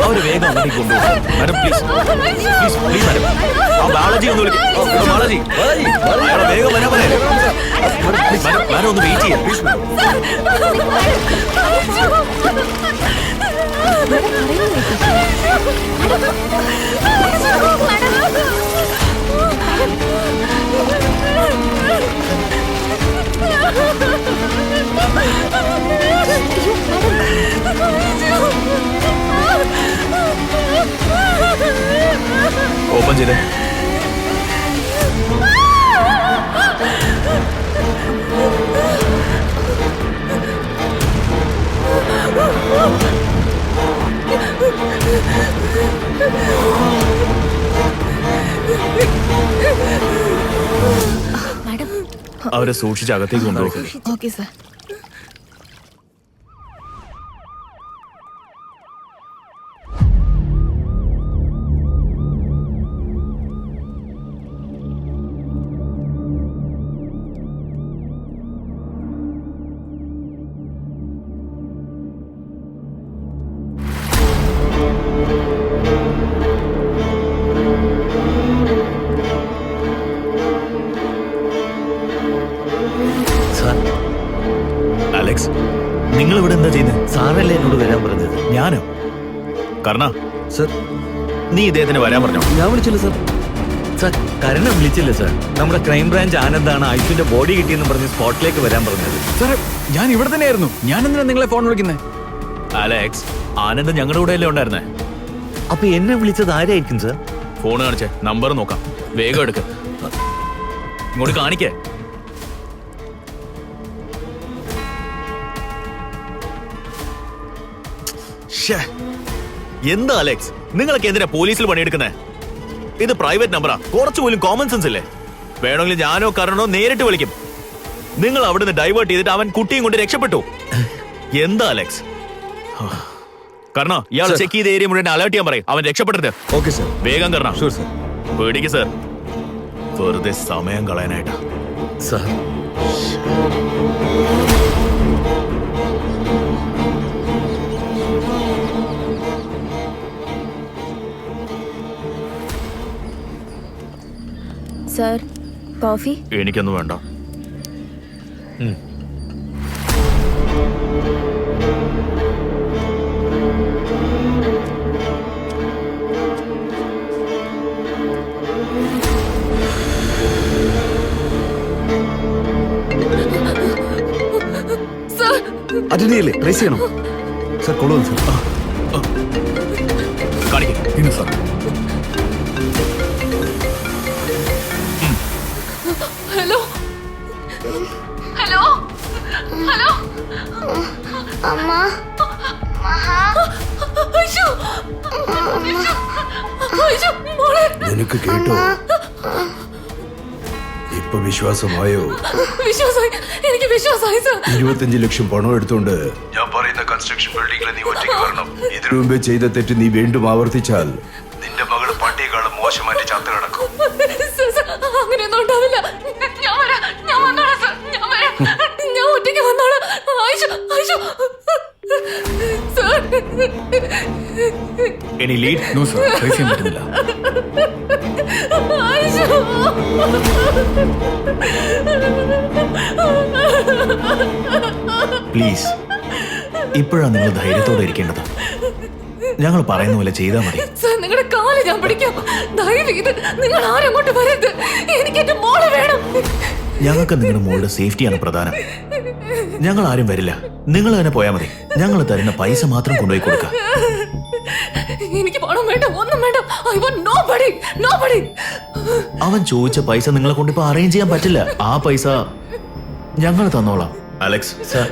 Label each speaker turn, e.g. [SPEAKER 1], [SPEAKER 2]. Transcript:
[SPEAKER 1] അവര് വേഗം അങ്ങോട്ടേക്ക് കൊണ്ടുപോകും. Madam please please please madam. ആ ബാളജി ഒന്ന് വിളിക്കും. ബാളജി അയാളെ വേഗം വരാൻ പറയാം. മാഡം ഒന്ന് വെയിറ്റ് ചെയ്യാം പ്ലീസ്. ഓപ്പൺ ചെയ്തേ. അവരെ സൂക്ഷിച്ച് അകത്തേക്ക് കൊണ്ടുപോകും.
[SPEAKER 2] Okay sir.
[SPEAKER 1] അലക്സ്, നിങ്ങൾ ഇവിടെ എന്താ ചെയ്യുന്നത്?
[SPEAKER 3] സാറല്ലേ എന്നോട് വരാൻ പറഞ്ഞത്?
[SPEAKER 1] ഞാനോ? കർണ
[SPEAKER 3] സർ,
[SPEAKER 1] നീ ഇദ്ദേഹത്തിന് വരാൻ പറഞ്ഞോ?
[SPEAKER 3] ഞാൻ വിളിച്ചില്ല സർ. സർ, കരുണ വിളിച്ചില്ല സർ. നമ്മുടെ ക്രൈം ബ്രാഞ്ച് ആനന്ദാണ് ഐശുവിന്റെ ബോഡി കിട്ടിയെന്ന് പറഞ്ഞ് സ്പോട്ടിലേക്ക് വരാൻ പറഞ്ഞത്.
[SPEAKER 4] സാർ, ഞാൻ ഇവിടെ തന്നെയായിരുന്നു. ഞാൻ എന്തിനാ നിങ്ങളെ ഫോൺ വിളിക്കുന്നത്?
[SPEAKER 1] അലക്സ്, ആനന്ദ് ഞങ്ങളുടെ കൂടെ അല്ലേ ഉണ്ടായിരുന്നേ?
[SPEAKER 3] അപ്പൊ എന്നെ വിളിച്ചത് ആരായിരിക്കും സർ?
[SPEAKER 1] ഫോൺ കാണിച്ചേ, നമ്പർ നോക്കാം. വേഗം എടുക്ക, ഇങ്ങോട്ട് കാണിക്കേ. എന്താ അലക്സ്, നിങ്ങളൊക്കെ എന്തിനാ പോലീസിൽ പണിയെടുക്കുന്നേ? ഇത് പ്രൈവറ്റ് നമ്പറാ, കുറച്ചുപോലും കോമൺ സെൻസ് ഇല്ലേ? വേണമെങ്കിൽ ഞാനോ കരണോ നേരിട്ട് വിളിക്കും. നിങ്ങൾ അവിടുന്ന് ഡൈവേർട്ട് ചെയ്തിട്ട് അവൻ കുട്ടിയും കൊണ്ട് രക്ഷപ്പെട്ടു. എന്താ അലക്സ്? കർണ, ഇയാൾ ചെക്ക് ചെയ്ത ഏരിയ മുഴുവൻ അലേർട്ട് ചെയ്യാൻ പറയും. അവൻ രക്ഷപ്പെടരുത്.
[SPEAKER 4] Okay sir.
[SPEAKER 1] വേഗം കർണ.
[SPEAKER 4] Sure sir.
[SPEAKER 1] പേടിക്ക് സർ, വെറുതെ സമയം കളയാനായിട്ടാ.
[SPEAKER 3] Sir,
[SPEAKER 2] sir, coffee?
[SPEAKER 1] എനിക്കൊന്നും വേണ്ട.
[SPEAKER 4] അറ്റൻഡ് ചെയ്യല്ലേ? ട്രേസ് ചെയ്യണോ? സർ, കൊള്ളുന്നു സർ.
[SPEAKER 1] കാണിക്കേ.
[SPEAKER 4] ഇന്ന് സർ.
[SPEAKER 2] ഹലോ ഹലോ ഹലോ അമ്മ.
[SPEAKER 5] നിനക്ക് കേട്ടോ? ഇപ്പൊ വിശ്വാസമായോ?
[SPEAKER 2] വിശ്വാസമായി, എനിക്ക് വിശ്വാസമായി സർ.
[SPEAKER 5] 25 ലക്ഷം പണം എടുത്തോണ്ട് ഞാൻ പറയുന്ന കൺസ്ട്രക്ഷൻ ബിൽഡിംഗിൽ നീ ഒറ്റയ്ക്ക് വരണം. ഇതിനു മുമ്പേ ചെയ്ത തെറ്റ് നീ വീണ്ടും ആവർത്തിച്ചാൽ നിന്റെ മകള് പട്ടിയെക്കാളും മോശമായിട്ട് ചത്ത് കിടക്കും.
[SPEAKER 2] അങ്ങനെയൊന്നും ഉണ്ടാവില്ല. ഞാൻ വരാം, ഞാൻ വന്നോളാം സർ. ഞാൻ വരാം, ഞാൻ ഒറ്റയ്ക്ക് വന്നോളാം. Ayishu, Ayishu sir.
[SPEAKER 1] Any lead?
[SPEAKER 4] No sir, trace ചെയ്യാൻ പറ്റുന്നില്ല.
[SPEAKER 2] ആയിഷു.
[SPEAKER 1] പ്ലീസ്, ഇപ്പോഴാണ് നിങ്ങൾ ധൈര്യത്തോടെ ഇരിക്കേണ്ടത്. ഞങ്ങൾ പറയുന്ന പോലെ ചെയ്താൽ മതി.
[SPEAKER 2] സർ, നിങ്ങളുടെ കാല് ഞാൻ പിടിക്കാം. ദയവ് ചെയ്ത് നിങ്ങൾ ആരും അങ്ങോട്ട് വരരുത്. എനിക്ക് എന്റെ മോളെ വേണം.
[SPEAKER 1] ഞങ്ങൾക്ക് നിങ്ങളുടെ മോളുടെ സേഫ്റ്റിയാണ് പ്രധാനം. ഞങ്ങൾ ആരും വരില്ല, നിങ്ങൾ തന്നെ പോയാൽ മതി. ഞങ്ങൾ തരുന്ന പൈസ മാത്രം കൊണ്ടുപോയി കൊടുക്കുക.
[SPEAKER 2] എനിക്ക് പണം വേണ്ട, ഒന്നും വേണ്ട. I want nobody, nobody.
[SPEAKER 1] അവൻ ചോദിച്ച പൈസ നിങ്ങളെ കൊണ്ട് ഇപ്പൊ അറേഞ്ച് ചെയ്യാൻ പറ്റില്ല. ആ പൈസ ഞങ്ങൾ തന്നോളാം. Alex,
[SPEAKER 3] sir,